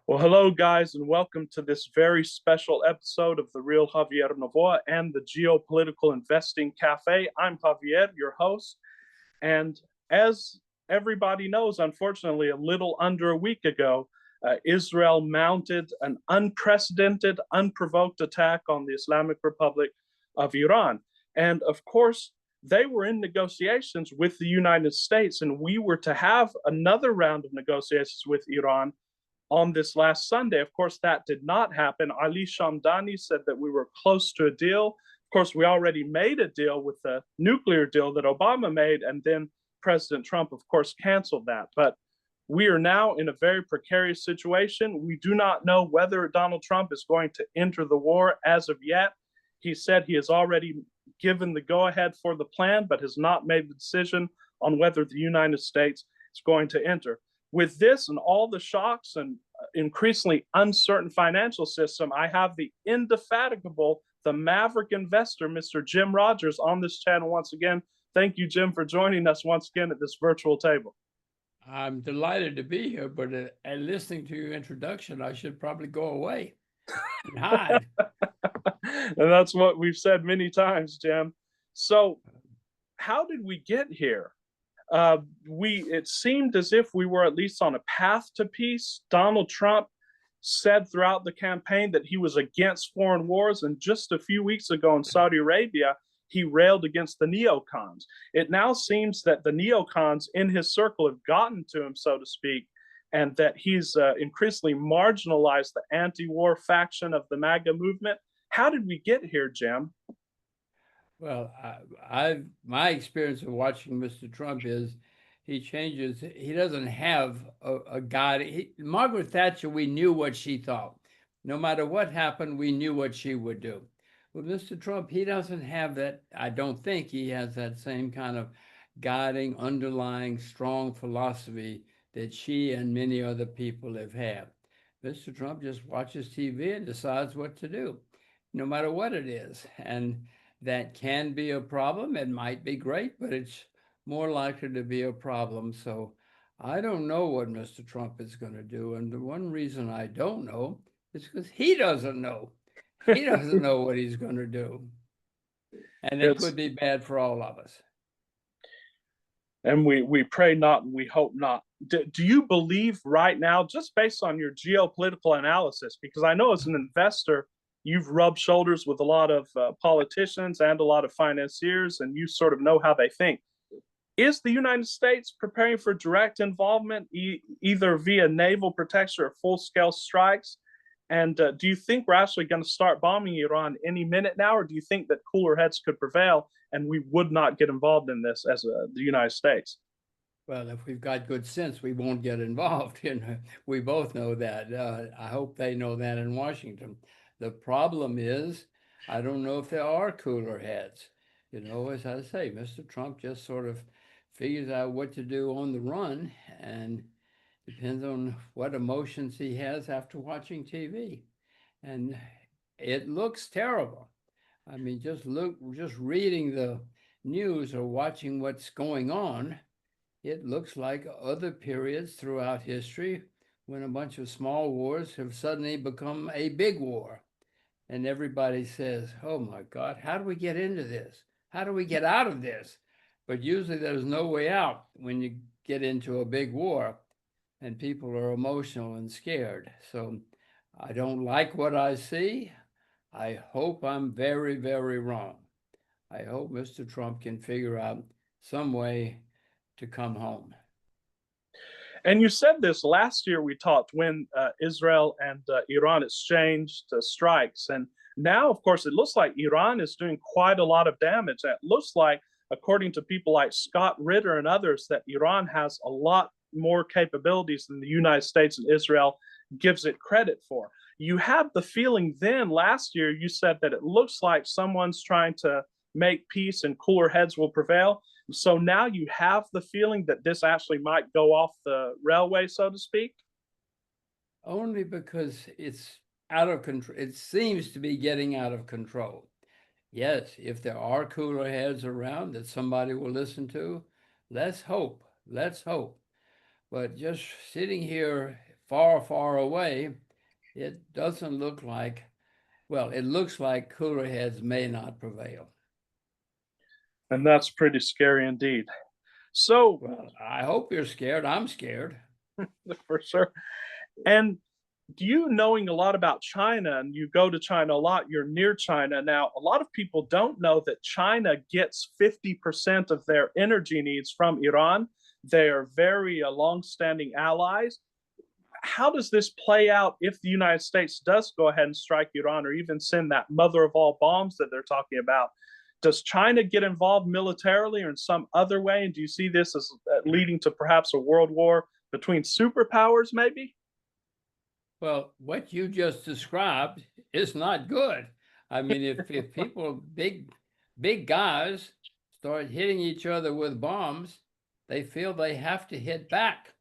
Well, hello, guys, and welcome to this very special episode of The Real Javier Novoa and the Geopolitical Investing Cafe. I'm Javier, your host. And as everybody knows, unfortunately, a little under a week ago, Israel mounted an unprecedented, unprovoked attack on the Islamic Republic of Iran. And of course, they were in negotiations with the United States, and we were to have another round of negotiations with Iran on this last Sunday. Of course, that did not happen. Ali Shamdani said that we were close to a deal. Of course, we already made a deal with the nuclear deal that Obama made, and then President Trump, of course, canceled that. But we are now in a very precarious situation. We do not know whether Donald Trump is going to enter the war as of yet. He said he has already given the go ahead for the plan, but has not made the decision on whether the United States is going to enter. With this and all the shocks and increasingly uncertain financial system, I have the indefatigable, the maverick investor, Mr. Jim Rogers, on this channel once again. Thank you, Jim, for joining us once again at this virtual table. I'm delighted to be here, but listening to your introduction, I should probably go away and hide. And that's what we've said many times, Jim. So, how did we get here? It seemed as if we were at least on a path to peace. Donald Trump said throughout the campaign that he was against foreign wars, and just a few weeks ago in Saudi Arabia, he railed against the neocons. It now seems that the neocons in his circle have gotten to him, so to speak, and that he's increasingly marginalized the anti-war faction of the MAGA movement. How did we get here, Jim? Well, my experience of watching Mr. Trump is he changes. He doesn't have a guide. Margaret Thatcher, we knew what she thought. No matter what happened, we knew what she would do. With Mr. Trump, he doesn't have that. I don't think he has that same kind of guiding, underlying, strong philosophy that she and many other people have had. Mr. Trump just watches TV and decides what to do, no matter what it is. And that can be a problem. It might be great, but it's more likely to be a problem. So I don't know what Mr. Trump is going to do. And the one reason I don't know is because he doesn't know. He doesn't know what he's going to do. And it could be bad for all of us. And we pray not and we hope not. Do you believe right now, just based on your geopolitical analysis, because I know as an investor, you've rubbed shoulders with a lot of politicians and a lot of financiers, and you sort of know how they think. Is the United States preparing for direct involvement, either via naval protection or full-scale strikes? And do you think we're actually going to start bombing Iran any minute now, or do you think that cooler heads could prevail and we would not get involved in this as the United States? Well, if we've got good sense, we won't get involved. We both know that. I hope they know that in Washington. The problem is, I don't know if there are cooler heads. As I say, Mr. Trump just sort of figures out what to do on the run, and depends on what emotions he has after watching TV. And it looks terrible. I mean, just reading the news or watching what's going on, it looks like other periods throughout history when a bunch of small wars have suddenly become a big war. And everybody says, oh my God, how do we get into this? How do we get out of this? But usually there's no way out when you get into a big war and people are emotional and scared. So I don't like what I see. I hope I'm very, very wrong. I hope Mr. Trump can figure out some way to come home. And you said this last year we talked when Israel and Iran exchanged strikes. And now, of course, it looks like Iran is doing quite a lot of damage. It looks like, according to people like Scott Ritter and others, that Iran has a lot more capabilities than the United States and Israel gives it credit for. You had the feeling then last year, you said that it looks like someone's trying to make peace and cooler heads will prevail. So now you have the feeling that this actually might go off the railway, so to speak? Only because it's out of control. It seems to be getting out of control. Yes, if there are cooler heads around that somebody will listen to, let's hope. Let's hope. But just sitting here far, far away, it doesn't look like, well, it looks like cooler heads may not prevail. And that's pretty scary indeed. So, Well, I hope you're scared. I'm scared. for sure. And you knowing a lot about China, and you go to China a lot, you're near China. Now, a lot of people don't know that China gets 50% of their energy needs from Iran. They are very long-standing allies. How does this play out if the United States does go ahead and strike Iran or even send that mother of all bombs that they're talking about? Does China get involved militarily or in some other way? And do you see this as leading to perhaps a world war between superpowers, maybe? Well, what you just described is not good. I mean, if people, big guys, start hitting each other with bombs, they feel they have to hit back.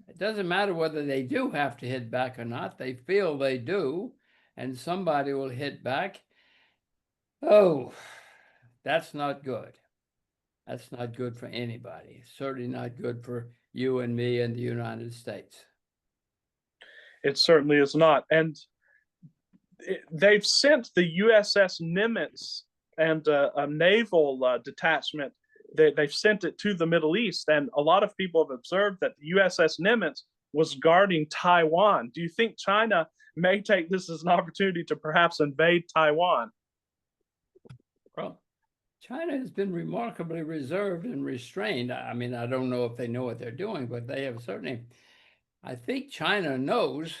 It doesn't matter whether they do have to hit back or not. They feel they do, and somebody will hit back. Oh, that's not good. That's not good for anybody. Certainly not good for you and me and the United States. It certainly is not. And they've sent the USS Nimitz and a naval detachment. They've sent it to the Middle East, and a lot of people have observed that the USS Nimitz was guarding Taiwan. Do you think China may take this as an opportunity to perhaps invade Taiwan? Well, China has been remarkably reserved and restrained. I mean, I don't know if they know what they're doing, but they have certainly. I think China knows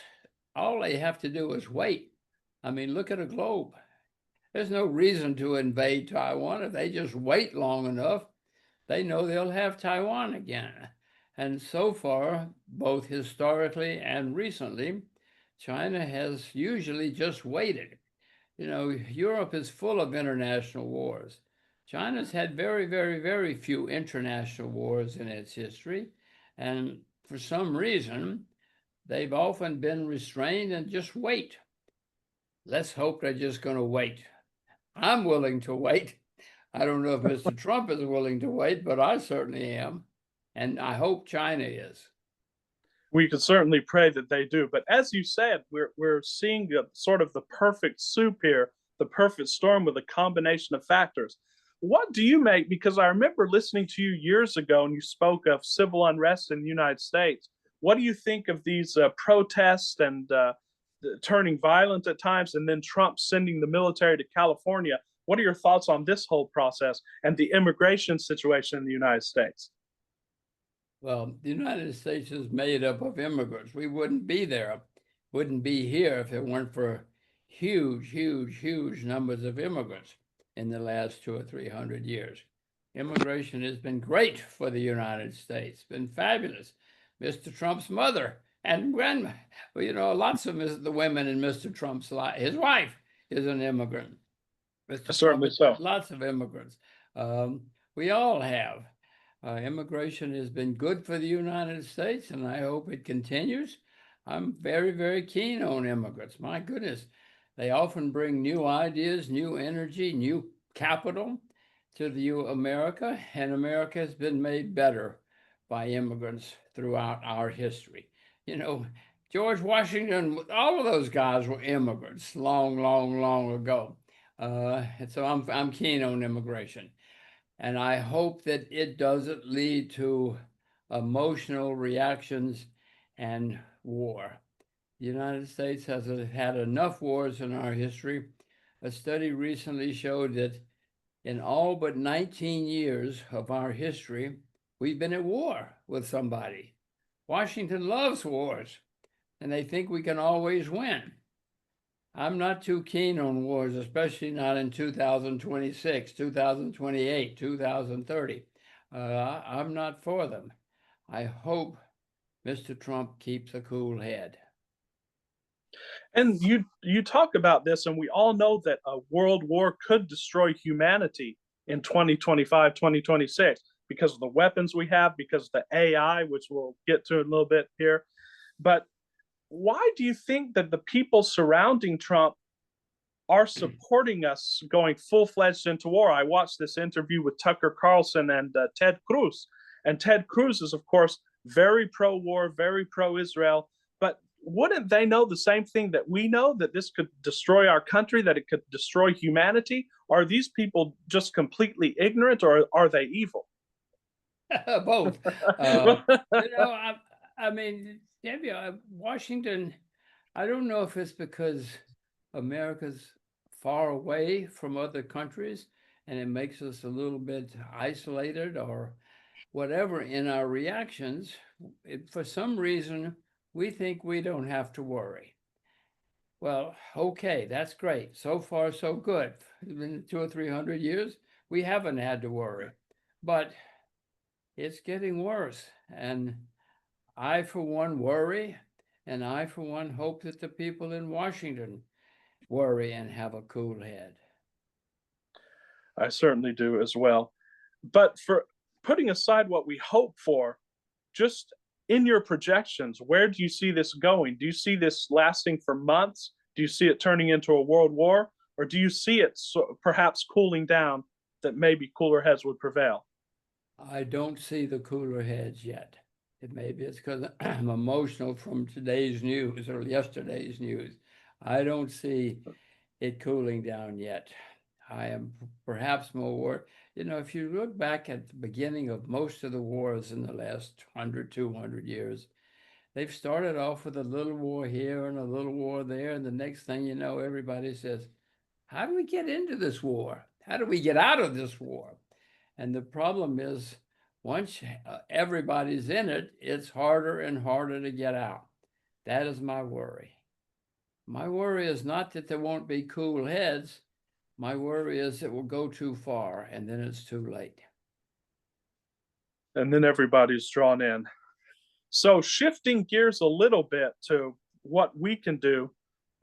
all they have to do is wait. I mean, look at a globe. There's no reason to invade Taiwan. If they just wait long enough, they know they'll have Taiwan again. And so far, both historically and recently, China has usually just waited. You know, Europe is full of international wars. China's had very, very, very few international wars in its history. And for some reason, they've often been restrained and just wait. Let's hope they're just going to wait. I'm willing to wait. I don't know if Mr. Trump is willing to wait, but I certainly am. And I hope China is. We could certainly pray that they do. But as you said, we're seeing the sort of the perfect soup here, the perfect storm with a combination of factors. What do you make? Because I remember listening to you years ago, and you spoke of civil unrest in the United States. What do you think of these protests and turning violent at times, and then Trump sending the military to California? What are your thoughts on this whole process and the immigration situation in the United States? Well, the United States is made up of immigrants. We wouldn't be there, wouldn't be here if it weren't for huge, huge, huge numbers of immigrants in the last 200 or 300 years. Immigration has been great for the United States, been fabulous. Mr. Trump's mother and grandma, well, you know, lots of the women in Mr. Trump's life, his wife is an immigrant. Mr. Certainly Trump so. lots of immigrants. We all have. Immigration has been good for the United States, and I hope it continues. I'm very, very keen on immigrants. My goodness, they often bring new ideas, new energy, new capital to the America, and America has been made better by immigrants throughout our history. You know, George Washington, all of those guys were immigrants long, long, long ago. And so I'm keen on immigration. And I hope that it doesn't lead to emotional reactions and war. The United States has had enough wars in our history. A study recently showed that in all but 19 years of our history, we've been at war with somebody. Washington loves wars, and they think we can always win. I'm not too keen on wars, especially not in 2026, 2028, 2030. I'm not for them. I hope Mr. Trump keeps a cool head. And you talk about this, and we all know that a world war could destroy humanity in 2025, 2026, because of the weapons we have, because of the AI, which we'll get to in a little bit here. But why do you think that the people surrounding Trump are supporting us going full-fledged into war? I watched this interview with Tucker Carlson and Ted Cruz. And Ted Cruz is, of course, very pro-war, very pro-Israel. But wouldn't they know the same thing that we know, that this could destroy our country, that it could destroy humanity? Are these people just completely ignorant, or are they evil? Both. You know, I mean, Debbie, Washington, I don't know if it's because America's far away from other countries and it makes us a little bit isolated or whatever in our reactions. For some reason, we think we don't have to worry. Well, okay, that's great. So far, so good. In 200 or 300 years, we haven't had to worry, but it's getting worse. And I, for one, worry, and I, for one, hope that the people in Washington worry and have a cool head. I certainly do as well. But for putting aside what we hope for, just in your projections, where do you see this going? Do you see this lasting for months? Do you see it turning into a world war? Or do you see it perhaps cooling down, that maybe cooler heads would prevail? I don't see the cooler heads yet. Maybe it's because I'm emotional from today's news or yesterday's news. I don't see it cooling down yet. I am perhaps more, if you look back at the beginning of most of the wars in the last 100, 200 years, they've started off with a little war here and a little war there. And the next thing you know, everybody says, how do we get into this war? How do we get out of this war? And the problem is, once everybody's in it, it's harder and harder to get out. That is my worry. My worry is not that there won't be cool heads. My worry is it will go too far and then it's too late. And then everybody's drawn in. So, shifting gears a little bit to what we can do,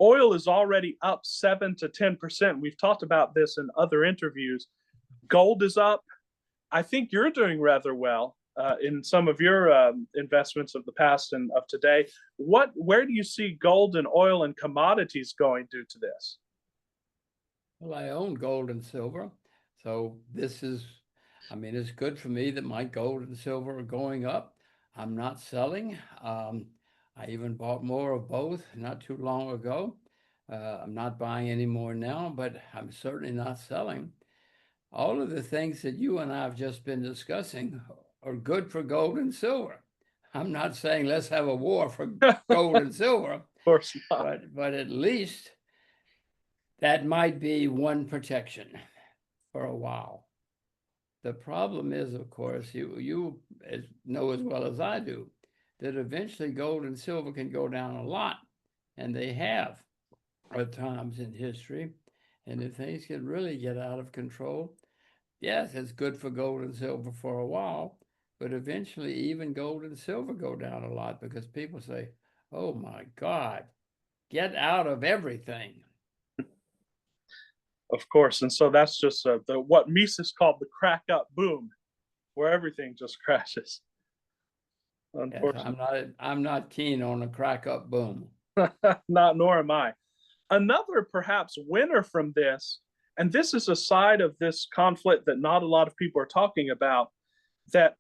oil is already up 7 to 10%. We've talked about this in other interviews. Gold is up. I think you're doing rather well in some of your investments of the past and of today. Where do you see gold and oil and commodities going due to this? Well, I own gold and silver. So this is, it's good for me that my gold and silver are going up. I'm not selling. I even bought more of both not too long ago. I'm not buying any more now, but I'm certainly not selling. All of the things that you and I have just been discussing are good for gold and silver. I'm not saying let's have a war for gold and silver, Of course not. but at least that might be one protection for a while. The problem is, of course, you know as well as I do, that eventually gold and silver can go down a lot, and they have at times in history. And if things can really get out of control, yes, it's good for gold and silver for a while, but eventually even gold and silver go down a lot because people say, oh my God, get out of everything. Of course. And so that's just what Mises called the crack up boom, where everything just crashes. Unfortunately. Yes, I'm not keen on a crack up boom. Not nor am I. Another perhaps winner from this, and this is a side of this conflict that not a lot of people are talking about, that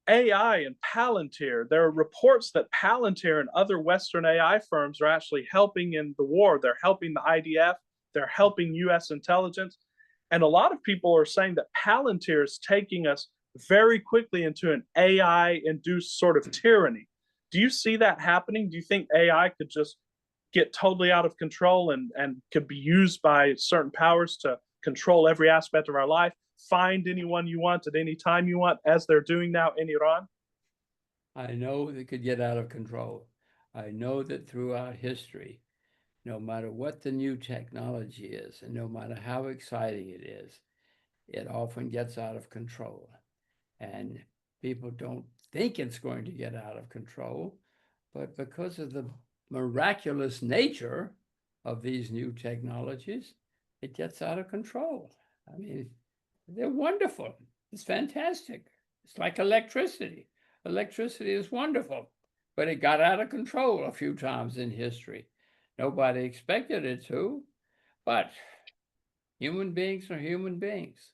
AI and Palantir, there are reports that Palantir and other Western AI firms are actually helping in the war. They're helping the IDF, they're helping US intelligence. And a lot of people are saying that Palantir is taking us very quickly into an AI induced sort of tyranny. Do you see that happening? Do you think AI could just get totally out of control and could be used by certain powers to control every aspect of our life, find anyone you want at any time you want, as they're doing now in Iran? I know it could get out of control. I know that throughout history, no matter what the new technology is, and no matter how exciting it is, it often gets out of control. And people don't think it's going to get out of control, but because of the miraculous nature of these new technologies, it gets out of control. They're wonderful. It's fantastic. It's like electricity. Electricity is wonderful, but it got out of control a few times in history. Nobody expected it to, but human beings are human beings.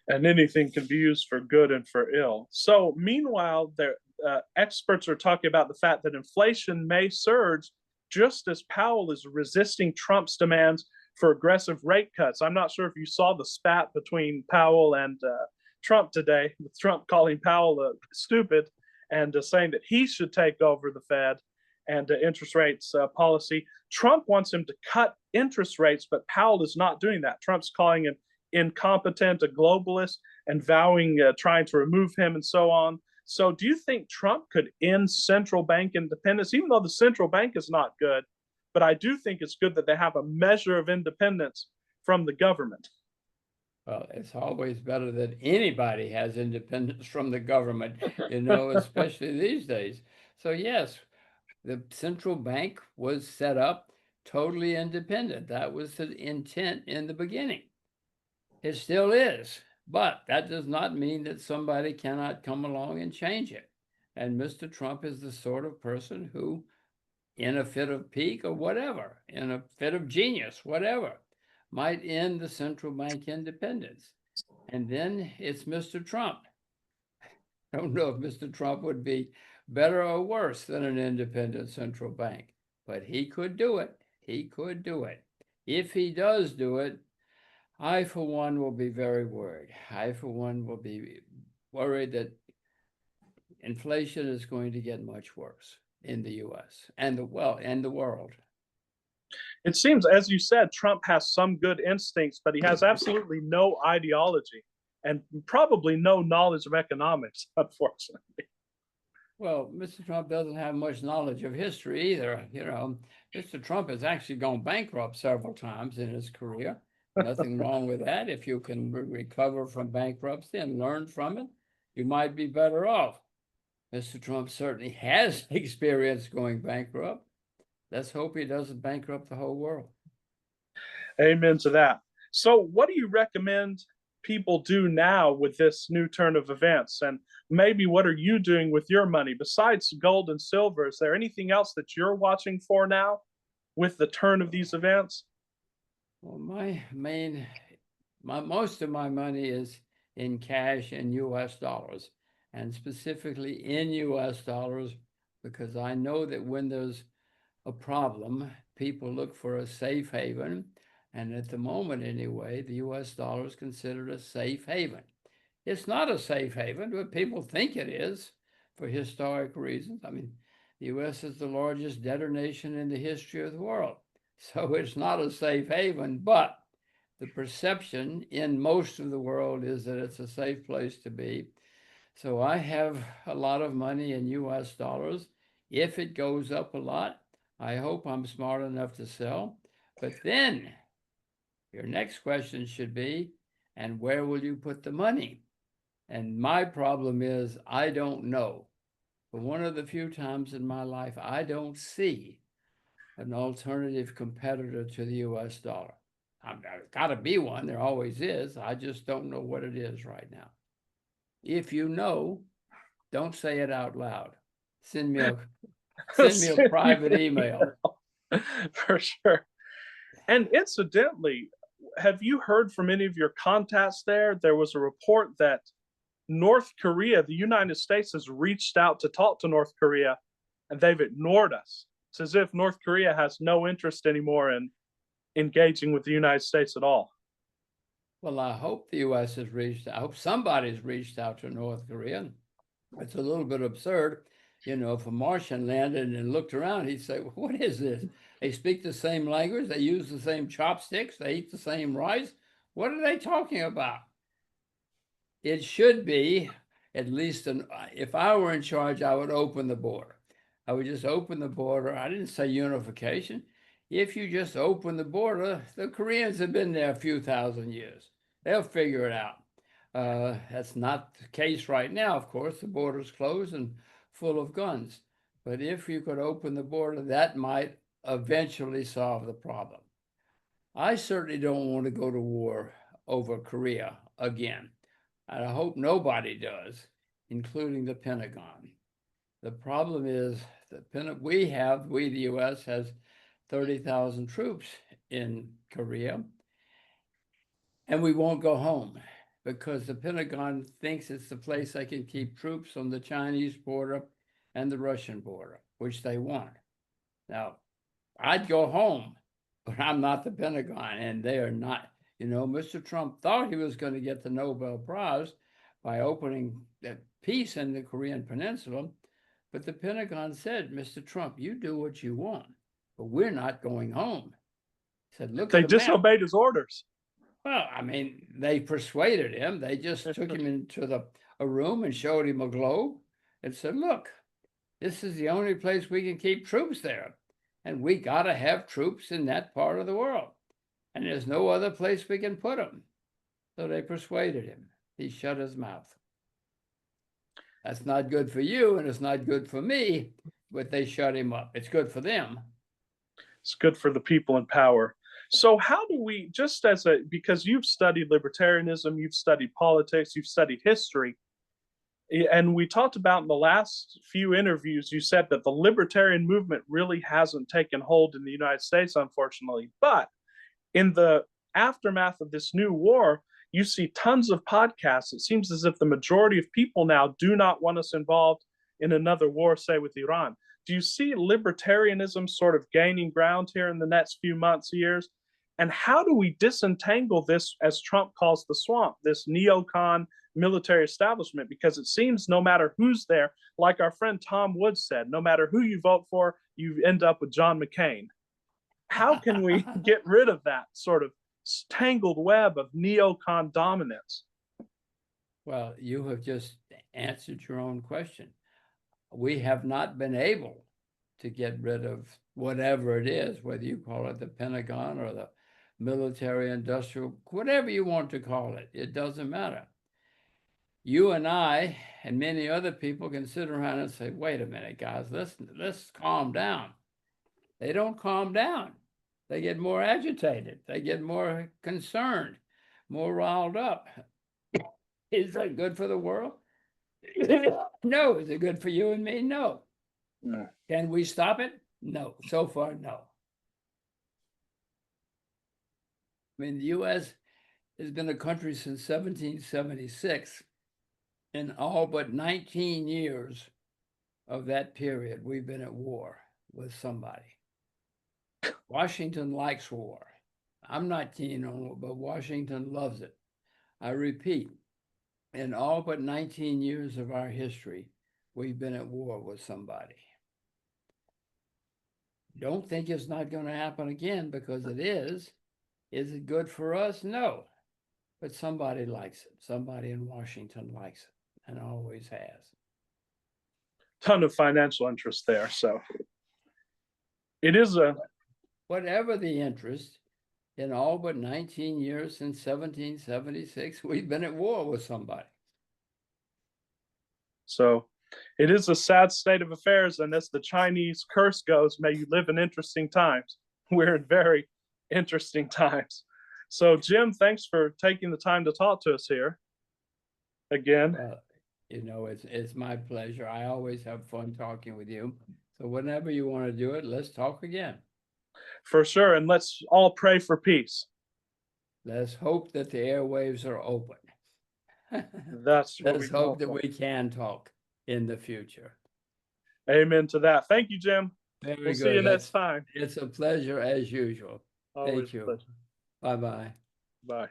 And anything can be used for good and for ill. So, meanwhile, experts are talking about the fact that inflation may surge just as Powell is resisting Trump's demands for aggressive rate cuts. I'm not sure if you saw the spat between Powell and Trump today, with Trump calling Powell stupid and saying that he should take over the Fed and interest rates policy. Trump wants him to cut interest rates, but Powell is not doing that. Trump's calling him incompetent, a globalist, and vowing trying to remove him and so on. So do you think Trump could end central bank independence, even though the central bank is not good? But I do think it's good that they have a measure of independence from the government. Well, it's always better that anybody has independence from the government, especially these days. So yes, the central bank was set up totally independent. That was the intent in the beginning. It still is, but that does not mean that somebody cannot come along and change it. And Mr. Trump is the sort of person who, in a fit of pique or whatever, in a fit of genius, whatever, might end the central bank independence. And then it's Mr. Trump. I don't know if Mr. Trump would be better or worse than an independent central bank, but he could do it. He could do it. If he does do it, I, for one, will be very worried. I, for one, will be worried that inflation is going to get much worse in the U.S. and the world. It seems, as you said, Trump has some good instincts, but he has absolutely no ideology and probably no knowledge of economics, unfortunately. Well, Mr. Trump doesn't have much knowledge of history either. Mr. Trump has actually gone bankrupt several times in his career. Nothing wrong with that. If you can recover from bankruptcy and learn from it, you might be better off. Mr. Trump certainly has experience going bankrupt. Let's hope he doesn't bankrupt the whole world. Amen to that. So, what do you recommend people do now with this new turn of events? And maybe what are you doing with your money? Besides gold and silver, is there anything else that you're watching for now with the turn of these events? Well, most of my money is in cash in US dollars, and specifically in US dollars, because I know that when there's a problem, people look for a safe haven. And at the moment, anyway, the US dollar is considered a safe haven. It's not a safe haven, but people think it is for historic reasons. I mean, the US is the largest debtor nation in the history of the world. So it's not a safe haven, but the perception in most of the world is that it's a safe place to be. So I have a lot of money in US dollars. If it goes up a lot, I hope I'm smart enough to sell. But then your next question should be, and where will you put the money? And my problem is, I don't know. For one of the few times in my life, I don't see an alternative competitor to the US dollar. I've got to be one. There always is. I just don't know what it is right now. If you know, don't say it out loud. Send me a private email. For sure. And incidentally, have you heard from any of your contacts there? There was a report that North Korea, the United States, has reached out to talk to North Korea, and they've ignored us. It's as if North Korea has no interest anymore in engaging with the United States at all. Well, I hope the U.S. has reached out. I hope somebody's reached out to North Korea. It's a little bit absurd. If a Martian landed and looked around, he'd say, what is this? They speak the same language. They use the same chopsticks. They eat the same rice. What are they talking about? It should be at least if I were in charge, I would open the border. I would just open the border. I didn't say unification. If you just open the border, the Koreans have been there a few thousand years. They'll figure it out. That's not the case right now, of course. The border's closed and full of guns. But if you could open the border, that might eventually solve the problem. I certainly don't want to go to war over Korea again. And I hope nobody does, including the Pentagon. The problem is that we, the U.S., has 30,000 troops in Korea, and we won't go home. because the Pentagon thinks it's the place they can keep troops on the Chinese border and the Russian border, which they want. Now, I'd go home, but I'm not the Pentagon, and they are not. You know, Mr. Trump thought he was going to get the Nobel Prize by opening the peace in the Korean Peninsula, but the Pentagon said, Mr. Trump, you do what you want, but we're not going home. He said, look They at the map. disobeyed his orders. Well, I mean, they persuaded him. They just took him into a room and showed him a globe and said, look, this is the only place we can keep troops there. And we got to have troops in that part of the world. And there's no other place we can put them. So they persuaded him. He shut his mouth. That's not good for you, and it's not good for me, but they shut him up. It's good for them. It's good for the people in power. So how do we, just as because you've studied libertarianism, you've studied politics, you've studied history, and we talked about in the last few interviews, you said that the libertarian movement really hasn't taken hold in the United States, unfortunately. But in the aftermath of this new war, you see tons of podcasts. It seems as if the majority of people now do not want us involved in another war, say with Iran. Do you see libertarianism sort of gaining ground here in the next few months, years? And how do we disentangle this, as Trump calls the swamp, this neocon military establishment? Because it seems no matter who's there, like our friend Tom Woods said, no matter who you vote for, you end up with John McCain. How can we get rid of that sort of tangled web of neocon dominance? Well, you have just answered your own question. We have not been able to get rid of whatever it is, whether you call it the Pentagon or the military industrial, whatever you want to call it, it doesn't matter. You and I and many other people can sit around and say, wait a minute, guys, let's calm down. They don't calm down. They get more agitated. They get more concerned, more riled up. Is that good for the world? No. Is it good for you and me? No. No. Can we stop it? No. So far, no. I mean, the U.S. has been a country since 1776. In all but 19 years of that period, we've been at war with somebody. Washington likes war. I'm not keen on it, but Washington loves it. I repeat, in all but 19 years of our history, we've been at war with somebody. Don't think it's not going to happen again, because it is. Is it good for us? No. But somebody likes it. Somebody in Washington likes it, and always has. Ton of financial interest there. So it is a... Whatever the interest, in all but 19 years since 1776, we've been at war with somebody. So it is a sad state of affairs. And as the Chinese curse goes, may you live in interesting times. We're in very interesting times. So, Jim, thanks for taking the time to talk to us here again. You know, it's my pleasure. I always have fun talking with you. So whenever you want to do it, let's talk again. For sure. And let's all pray for peace. Let's hope that the airwaves are open. That's what Let's hope that we can talk in the future. Amen to that. Thank you, Jim. Very we'll good. See you next time. It's a pleasure as usual. Always Thank you. Bye-bye. Bye.